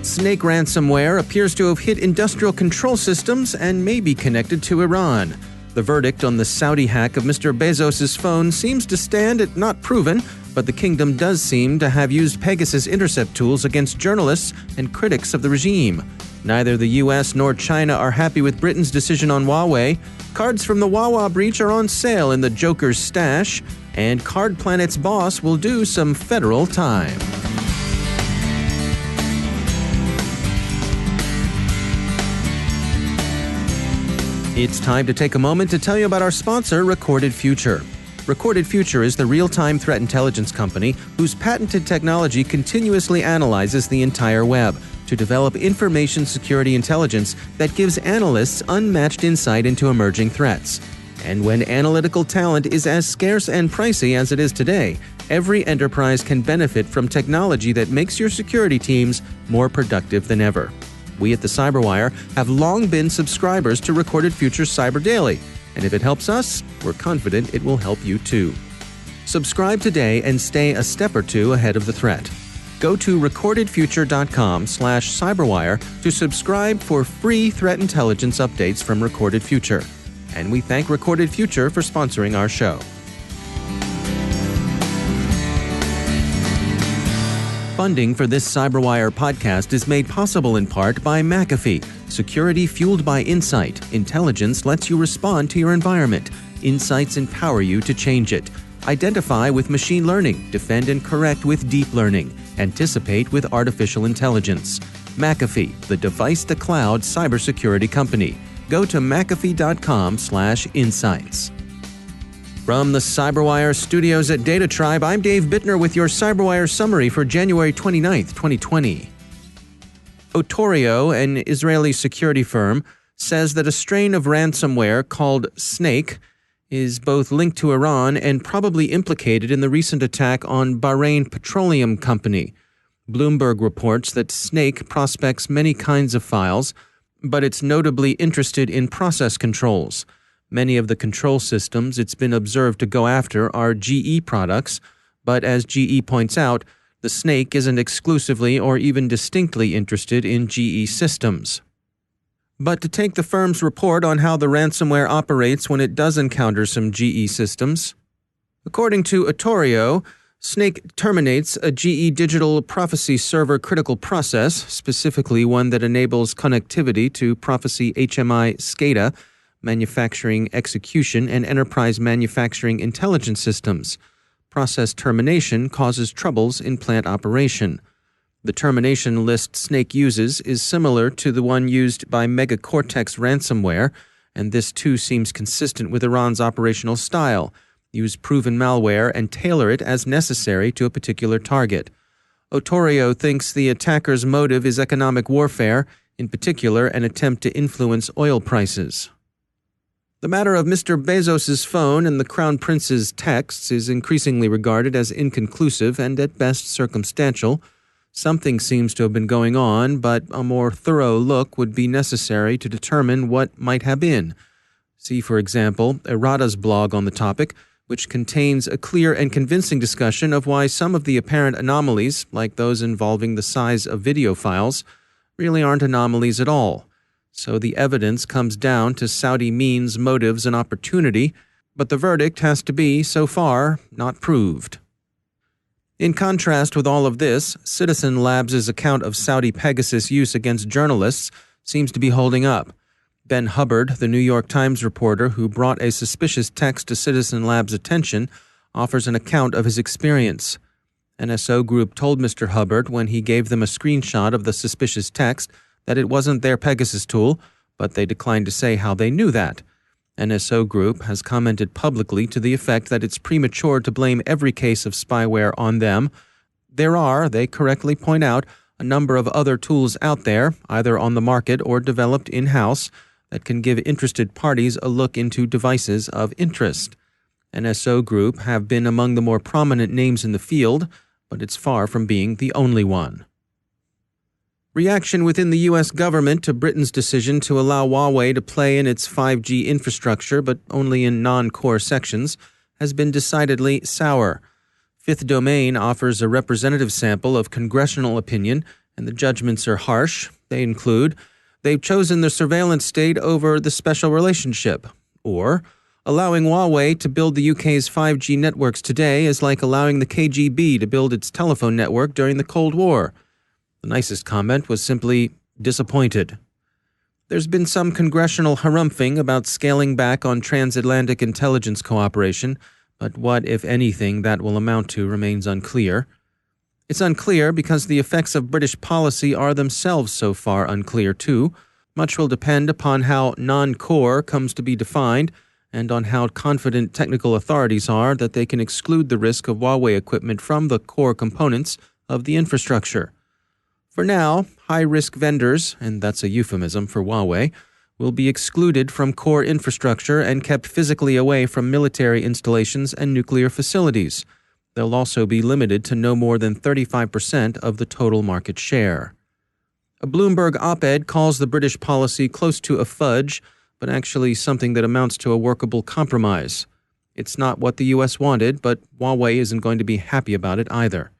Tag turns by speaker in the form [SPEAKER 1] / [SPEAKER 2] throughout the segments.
[SPEAKER 1] Snake ransomware appears to have hit industrial control systems and may be connected to Iran. The verdict on the Saudi hack of Mr. Bezos' phone seems to stand at not proven, but the kingdom does seem to have used Pegasus intercept tools against journalists and critics of the regime. Neither the US nor China are happy with Britain's decision on Huawei. Cards from the Wawa breach are on sale in the Joker's stash, and CardPlanet's boss will do some federal time. It's time to take a moment to tell you about our sponsor, Recorded Future. Recorded Future is the real-time threat intelligence company whose patented technology continuously analyzes the entire web to develop information security intelligence that gives analysts unmatched insight into emerging threats. And when analytical talent is as scarce and pricey as it is today, every enterprise can benefit from technology that makes your security teams more productive than ever. We at the CyberWire have long been subscribers to Recorded Future's Cyber Daily, and if it helps us, we're confident it will help you too. Subscribe today and stay a step or two ahead of the threat. Go to recordedfuture.com/cyberwire to subscribe for free threat intelligence updates from Recorded Future. And we thank Recorded Future for sponsoring our show. Funding for this CyberWire podcast is made possible in part by McAfee. Security fueled by insight. Intelligence lets you respond to your environment. Insights empower you to change it. Identify with machine learning. Defend and correct with deep learning. Anticipate with artificial intelligence. McAfee, the device-to-cloud cybersecurity company. Go to mcafee.com/insights. From the CyberWire studios at Data Tribe, I'm Dave Bittner with your CyberWire summary for January 29th, 2020. Otorio, an Israeli security firm, says that a strain of ransomware called Snake is both linked to Iran and probably implicated in the recent attack on Bahrain Petroleum Company. Bloomberg reports that Snake prospects many kinds of files, but it's notably interested in process controls. Many of the control systems it's been observed to go after are GE products, but as GE points out, the Snake isn't exclusively or even distinctly interested in GE systems. But to take the firm's report on how the ransomware operates when it does encounter some GE systems, according to Otorio, Snake terminates a GE digital prophecy server critical process, specifically one that enables connectivity to Prophecy HMI SCADA, manufacturing execution, and enterprise manufacturing intelligence systems. Process termination causes troubles in plant operation. The termination list Snake uses is similar to the one used by Cortex ransomware, and this too seems consistent with Iran's operational style. Use proven malware and tailor it as necessary to a particular target. Otorio thinks the attacker's motive is economic warfare, in particular an attempt to influence oil prices. The matter of Mr. Bezos' phone and the Crown Prince's texts is increasingly regarded as inconclusive and at best circumstantial. Something seems to have been going on, but a more thorough look would be necessary to determine what might have been. See, for example, Errata's blog on the topic, which contains a clear and convincing discussion of why some of the apparent anomalies, like those involving the size of video files, really aren't anomalies at all. So the evidence comes down to Saudi means, motives, and opportunity, but the verdict has to be, so far, not proved. In contrast with all of this, Citizen Labs' account of Saudi Pegasus use against journalists seems to be holding up. Ben Hubbard, the New York Times reporter who brought a suspicious text to Citizen Labs' attention, offers an account of his experience. NSO Group told Mr. Hubbard when he gave them a screenshot of the suspicious text that it wasn't their Pegasus tool, but they declined to say how they knew that. NSO Group has commented publicly to the effect that it's premature to blame every case of spyware on them. There are, they correctly point out, a number of other tools out there, either on the market or developed in-house, that can give interested parties a look into devices of interest. NSO Group have been among the more prominent names in the field, but it's far from being the only one. Reaction within the U.S. government to Britain's decision to allow Huawei to play in its 5G infrastructure, but only in non-core sections, has been decidedly sour. Fifth Domain offers a representative sample of congressional opinion and the judgments are harsh. They include, they've chosen the surveillance state over the special relationship, or allowing Huawei to build the UK's 5G networks today is like allowing the KGB to build its telephone network during the Cold War. The nicest comment was simply disappointed. There's been some congressional harumphing about scaling back on transatlantic intelligence cooperation, but what, if anything, that will amount to remains unclear. It's unclear because the effects of British policy are themselves so far unclear too. Much will depend upon how non-core comes to be defined and on how confident technical authorities are that they can exclude the risk of Huawei equipment from the core components of the infrastructure. For now, high-risk vendors, and that's a euphemism for Huawei, will be excluded from core infrastructure and kept physically away from military installations and nuclear facilities. They'll also be limited to no more than 35% of the total market share. A Bloomberg op-ed calls the British policy close to a fudge, but actually something that amounts to a workable compromise. It's not what the U.S. wanted, but Huawei isn't going to be happy about it either.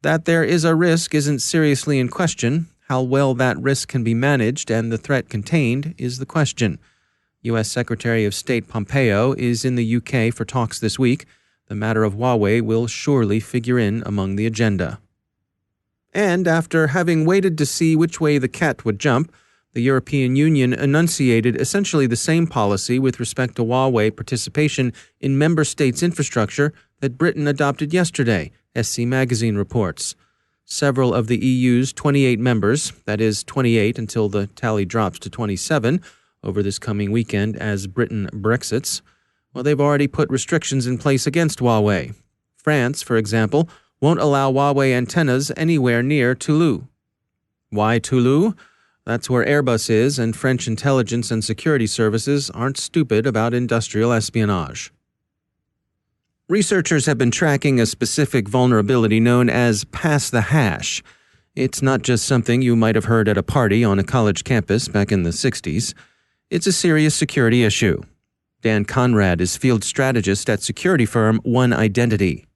[SPEAKER 1] That there is a risk isn't seriously in question. How well that risk can be managed and the threat contained is the question. U.S. Secretary of State Pompeo is in the UK for talks this week. The matter of Huawei will surely figure in among the agenda. And after having waited to see which way the cat would jump, the European Union enunciated essentially the same policy with respect to Huawei participation in member states' infrastructure that Britain adopted yesterday, SC Magazine reports. Several of the EU's 28 members, that is 28 until the tally drops to 27 over this coming weekend as Britain Brexits, well, they've already put restrictions in place against Huawei. France, for example, won't allow Huawei antennas anywhere near Toulouse. Why Toulouse? That's where Airbus is, and French intelligence and security services aren't stupid about industrial espionage. Researchers have been tracking a specific vulnerability known as pass the hash. It's not just something you might have heard at a party on a college campus back in the 60s. It's a serious security issue. Dan Conrad is field strategist at security firm One Identity.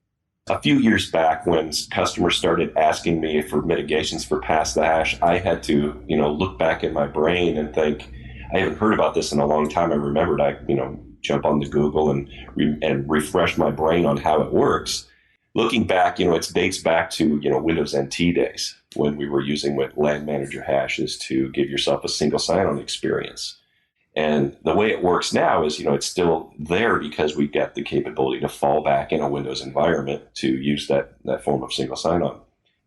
[SPEAKER 2] A few years back, when customers started asking me for mitigations for pass the hash, I had to, look back in my brain and think, I haven't heard about this in a long time. I remembered jump on the Google and refresh my brain on how it works. Looking back, it dates back to, Windows NT days when we were using LAN manager hashes to give yourself a single sign-on experience. And the way it works now is, it's still there because we get the capability to fall back in a Windows environment to use that form of single sign-on.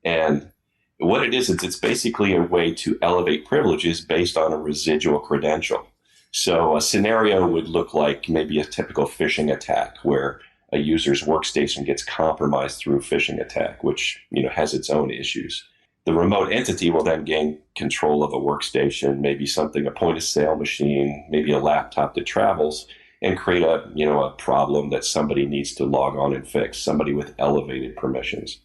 [SPEAKER 2] And what it is, it's basically a way to elevate privileges based on a residual credential. So a scenario would look like maybe a typical phishing attack where a user's workstation gets compromised through a phishing attack, which has its own issues. The remote entity will then gain control of a workstation, maybe a point-of-sale machine, maybe a laptop that travels, and create a problem that somebody needs to log on and fix, somebody with elevated permissions.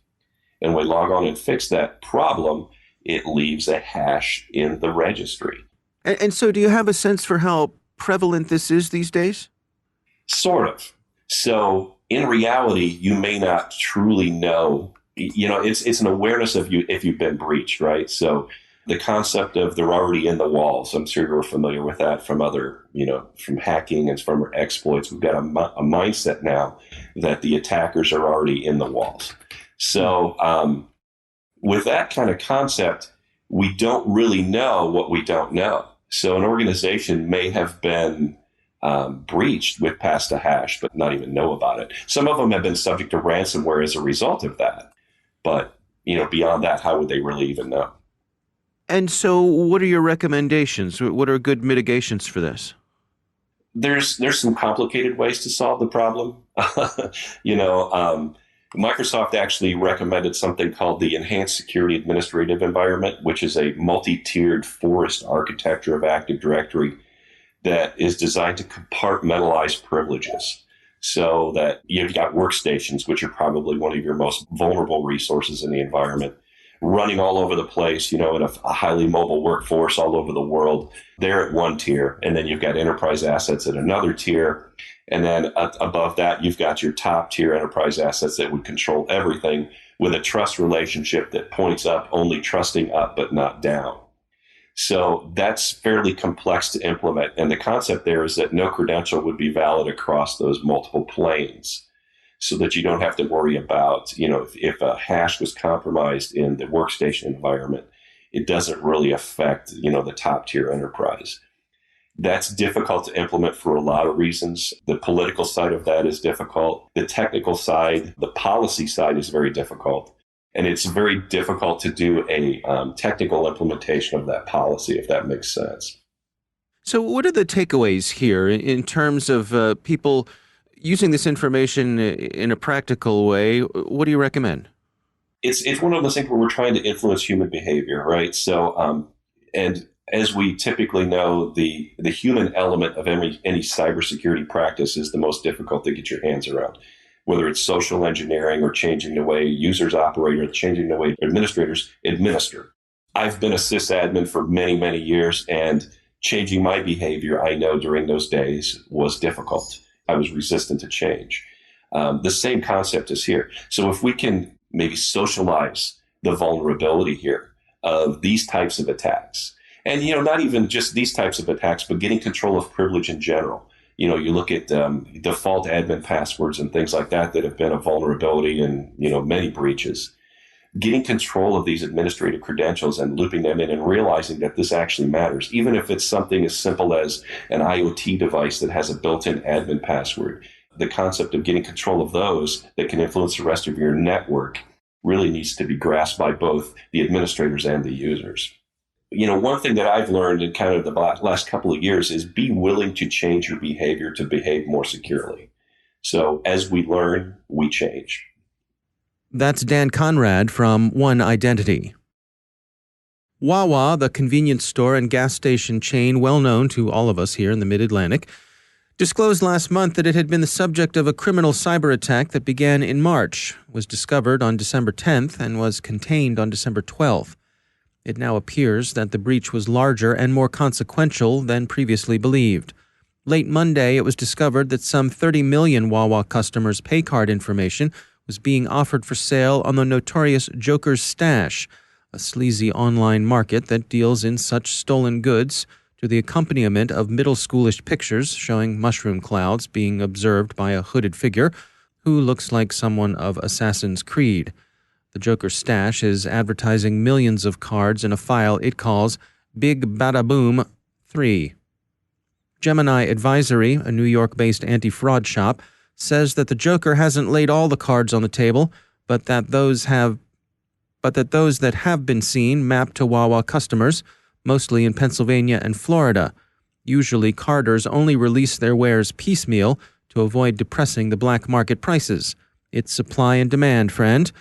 [SPEAKER 2] And when we log on and fix that problem, it leaves a hash in the registry.
[SPEAKER 1] And so do you have a sense for how prevalent this is these days?
[SPEAKER 2] Sort of. So in reality, you may not truly know. It's an awareness of you if you've been breached, right? So the concept of they're already in the walls, I'm sure you're familiar with that from other, from hacking and from exploits. We've got a mindset now that the attackers are already in the walls. So with that kind of concept, we don't really know what we don't know. So an organization may have been breached with pass the hash, but not even know about it. Some of them have been subject to ransomware as a result of that. But, beyond that, how would they really even know?
[SPEAKER 1] And so what are your recommendations? What are good mitigations for this?
[SPEAKER 2] There's some complicated ways to solve the problem. Microsoft actually recommended something called the Enhanced Security Administrative Environment, which is a multi-tiered forest architecture of Active Directory that is designed to compartmentalize privileges. So that you've got workstations, which are probably one of your most vulnerable resources in the environment, running all over the place, in a highly mobile workforce all over the world. They're at one tier. And then you've got enterprise assets at another tier. And then above that, you've got your top tier enterprise assets that would control everything, with a trust relationship that points up, only trusting up but not down. So that's fairly complex to implement. And the concept there is that no credential would be valid across those multiple planes, so that you don't have to worry about, if a hash was compromised in the workstation environment, it doesn't really affect, the top tier enterprise. That's difficult to implement for a lot of reasons. The political side of that is difficult. The technical side, the policy side is very difficult. And it's very difficult to do a technical implementation of that policy, if that makes sense.
[SPEAKER 1] So what are the takeaways here in terms of people using this information in a practical way? What do you recommend?
[SPEAKER 2] It's one of those things where we're trying to influence human behavior, right? So, and as we typically know, the human element of any cybersecurity practice is the most difficult to get your hands around, whether it's social engineering or changing the way users operate or changing the way administrators administer. I've been a sysadmin for many, many years, and changing my behavior, I know during those days, was difficult. I was resistant to change. The same concept is here. So if we can maybe socialize the vulnerability here of these types of attacks, and not even just these types of attacks, but getting control of privilege in general. You look at default admin passwords and things like that have been a vulnerability in many breaches. Getting control of these administrative credentials and looping them in and realizing that this actually matters, even if it's something as simple as an IoT device that has a built-in admin password. The concept of getting control of those that can influence the rest of your network really needs to be grasped by both the administrators and the users. One thing that I've learned in kind of the last couple of years is be willing to change your behavior to behave more securely. So as we learn, we change.
[SPEAKER 1] That's Dan Conrad from One Identity. Wawa, the convenience store and gas station chain well known to all of us here in the Mid-Atlantic, disclosed last month that it had been the subject of a criminal cyber attack that began in March, was discovered on December 10th, and was contained on December 12th. It now appears that the breach was larger and more consequential than previously believed. Late Monday, it was discovered that some 30 million Wawa customers' pay card information was being offered for sale on the notorious Joker's Stash, a sleazy online market that deals in such stolen goods to the accompaniment of middle schoolish pictures showing mushroom clouds being observed by a hooded figure who looks like someone of Assassin's Creed. The Joker's Stash is advertising millions of cards in a file it calls Big Bada Boom 3. Gemini Advisory, a New York-based anti-fraud shop, says that the Joker hasn't laid all the cards on the table, but that those that have been seen map to Wawa customers, mostly in Pennsylvania and Florida. Usually, carders only release their wares piecemeal to avoid depressing the black market prices. It's supply and demand, friend.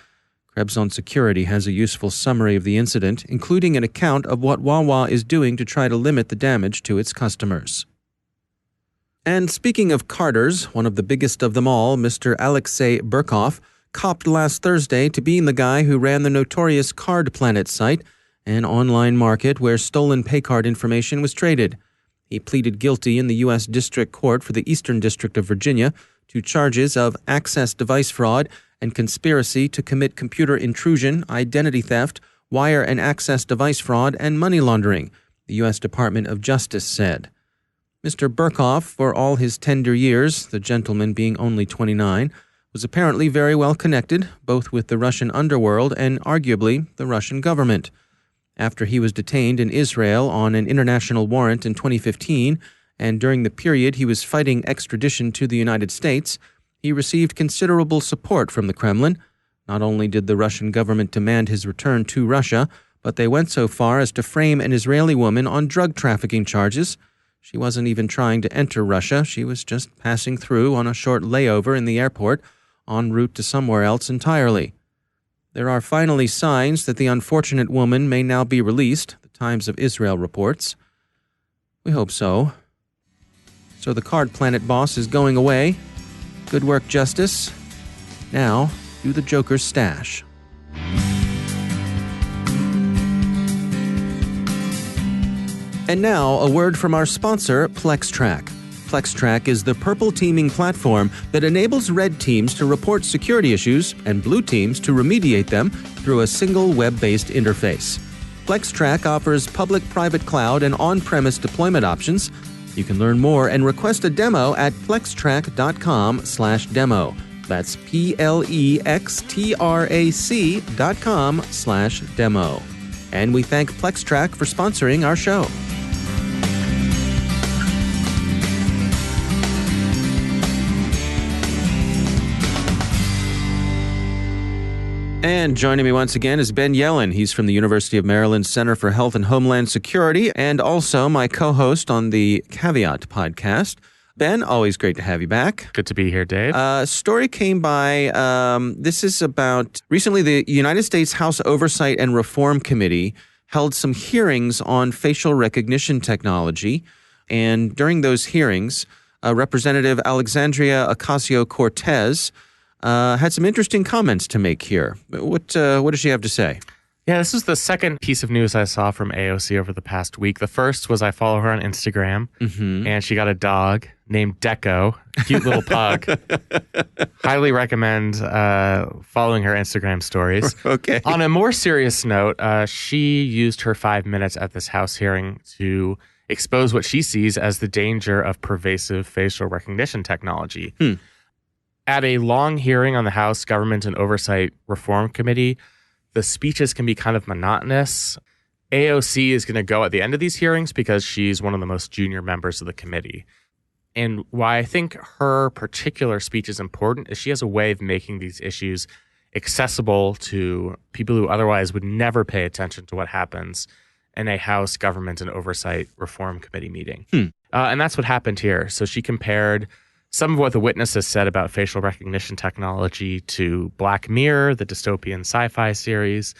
[SPEAKER 1] Krebs on Security has a useful summary of the incident, including an account of what Wawa is doing to try to limit the damage to its customers. And speaking of carders, one of the biggest of them all, Mr. Alexei Burkov, copped last Thursday to being the guy who ran the notorious CardPlanet site, an online market where stolen paycard information was traded. He pleaded guilty in the U.S. District Court for the Eastern District of Virginia to charges of access device fraud and conspiracy to commit computer intrusion, identity theft, wire and access device fraud, and money laundering, the U.S. Department of Justice said. Mr. Burkov, for all his tender years, the gentleman being only 29, was apparently very well connected, both with the Russian underworld and, arguably, the Russian government. After he was detained in Israel on an international warrant in 2015, and during the period he was fighting extradition to the United States, he received considerable support from the Kremlin. Not only did the Russian government demand his return to Russia, but they went so far as to frame an Israeli woman on drug trafficking charges. She wasn't even trying to enter Russia. She was just passing through on a short layover in the airport, en route to somewhere else entirely. There are finally signs that the unfortunate woman may now be released, the Times of Israel reports. We hope so. So the CardPlanet boss is going away. Good work, Justice. Now, do the Joker's Stash. And now, a word from our sponsor, PlexTrack. PlexTrack is the purple teaming platform that enables red teams to report security issues and blue teams to remediate them through a single web-based interface. PlexTrack offers public-private cloud and on-premise deployment options. You can learn more and request a demo at plextrack.com/demo. That's plextrac.com/demo. And we thank PlexTrack for sponsoring our show. And joining me once again is Ben Yelin. He's from the University of Maryland Center for Health and Homeland Security and also my co-host on the Caveat podcast. Ben, always great to have you back.
[SPEAKER 3] Good to be here, Dave.
[SPEAKER 1] Story came by, this is about, recently the United States House Oversight and Reform Committee held some hearings on facial recognition technology. And during those hearings, Representative Alexandria Ocasio-Cortez had some interesting comments to make here. What does she have to say?
[SPEAKER 3] Yeah, this is the second piece of news I saw from AOC over the past week. The first was I follow her on Instagram, and she got a dog named Deco, cute little pug. Highly recommend following her Instagram stories.
[SPEAKER 1] Okay.
[SPEAKER 3] On a more serious note, she used her 5 minutes at this House hearing to expose what she sees as the danger of pervasive facial recognition technology. At a long hearing on the House Government and Oversight Reform Committee, the speeches can be kind of monotonous. AOC is going to go at the end of these hearings because she's one of the most junior members of the committee. And why I think her particular speech is important is she has a way of making these issues accessible to people who otherwise would never pay attention to what happens in a House Government and Oversight Reform Committee meeting. And that's what happened here. So she compared some of what the witnesses said about facial recognition technology to Black Mirror, the dystopian sci-fi series.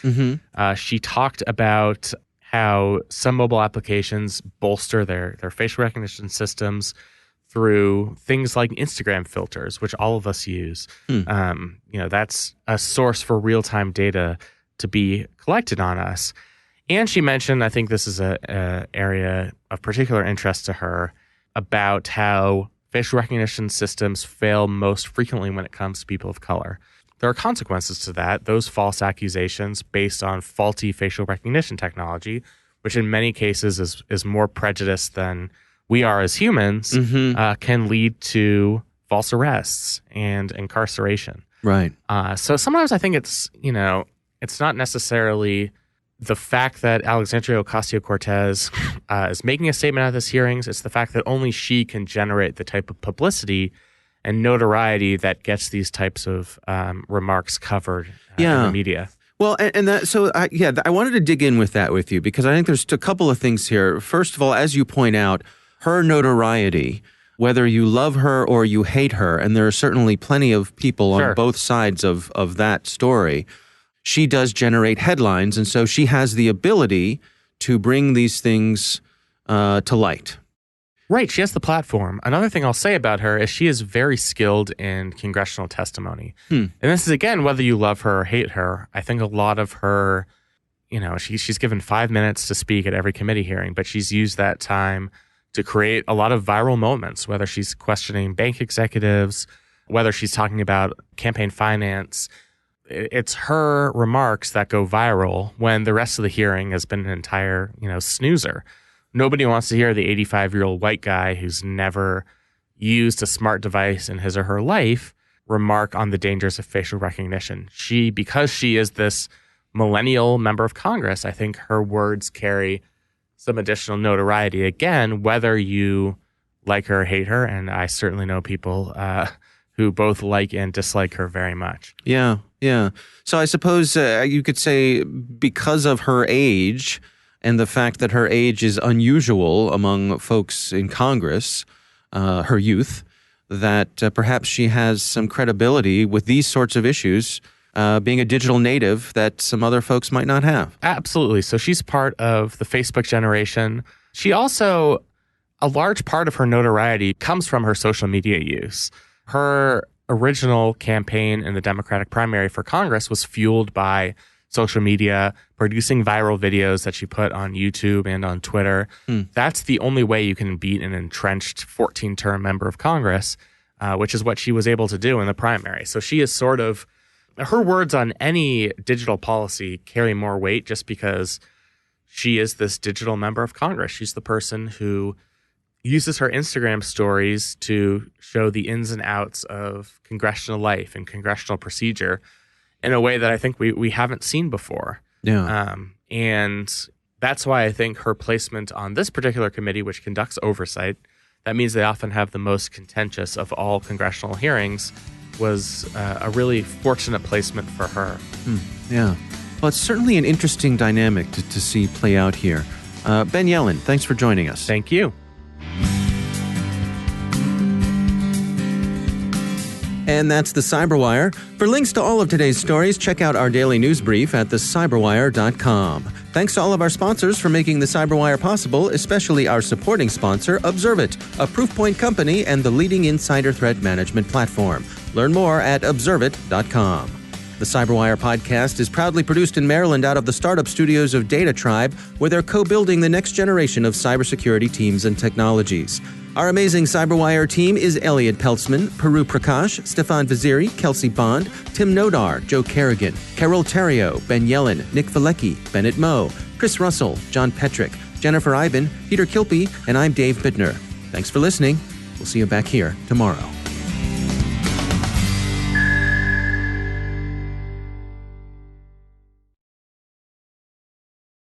[SPEAKER 3] She talked about how some mobile applications bolster their facial recognition systems through things like Instagram filters, which all of us use. That's a source for real-time data to be collected on us. And she mentioned, I think this is an area of particular interest to her, about how facial recognition systems fail most frequently when it comes to people of color. There are consequences to that. Those false accusations based on faulty facial recognition technology, which in many cases is more prejudiced than we are as humans, can lead to false arrests and incarceration.
[SPEAKER 1] Right.
[SPEAKER 3] So sometimes I think it's not necessarily the fact that Alexandria Ocasio-Cortez is making a statement at this hearings. It's the fact that only she can generate the type of publicity and notoriety that gets these types of remarks covered in the media.
[SPEAKER 1] Well, I wanted to dig in with that with you because I think there's a couple of things here. First of all, as you point out, her notoriety, whether you love her or you hate her, and there are certainly plenty of people on both sides of that story, she does generate headlines, and so she has the ability to bring these things to light.
[SPEAKER 3] Right. She has the platform. Another thing I'll say about her is she is very skilled in congressional testimony. And this is, again, whether you love her or hate her. I think a lot of her, she's given 5 minutes to speak at every committee hearing, but she's used that time to create a lot of viral moments, whether she's questioning bank executives, whether she's talking about campaign finance. It's her remarks that go viral when the rest of the hearing has been an entire, snoozer. Nobody wants to hear the 85-year-old white guy who's never used a smart device in his or her life remark on the dangers of facial recognition. Because she is this millennial member of Congress, I think her words carry some additional notoriety. Again, whether you like her or hate her, and I certainly know people who both like and dislike her very much.
[SPEAKER 1] Yeah. So I suppose you could say because of her age and the fact that her age is unusual among folks in Congress, her youth, that perhaps she has some credibility with these sorts of issues, being a digital native that some other folks might not have.
[SPEAKER 3] Absolutely. So she's part of the Facebook generation. She also, a large part of her notoriety comes from her social media use. Her original campaign in the Democratic primary for Congress was fueled by social media, producing viral videos that she put on YouTube and on Twitter. That's the only way you can beat an entrenched 14-term member of Congress, which is what she was able to do in the primary. So she is sort of, her words on any digital policy carry more weight just because she is this digital member of Congress. She's the person who uses her Instagram stories to show the ins and outs of congressional life and congressional procedure in a way that I think we haven't seen before.
[SPEAKER 1] Yeah.
[SPEAKER 3] And that's why I think her placement on this particular committee, which conducts oversight, that means they often have the most contentious of all congressional hearings, was a really fortunate placement for her.
[SPEAKER 1] Yeah. Well, it's certainly an interesting dynamic to see play out here. Ben Yelin, thanks for joining us.
[SPEAKER 3] Thank you.
[SPEAKER 1] And that's the CyberWire. For links to all of today's stories, check out our daily news brief at thecyberwire.com. Thanks to all of our sponsors for making the CyberWire possible, especially our supporting sponsor, Observit, a Proofpoint company and the leading insider threat management platform. Learn more at observit.com. The CyberWire podcast is proudly produced in Maryland out of the startup studios of Data Tribe, where they're co-building the next generation of cybersecurity teams and technologies. Our amazing CyberWire team is Elliot Peltzman, Peru Prakash, Stefan Vaziri, Kelsey Bond, Tim Nodar, Joe Kerrigan, Carol Terrio, Ben Yelin, Nick Valecki, Bennett Moe, Chris Russell, John Petrick, Jennifer Iben, Peter Kilpie, and I'm Dave Bittner. Thanks for listening. We'll see you back here tomorrow.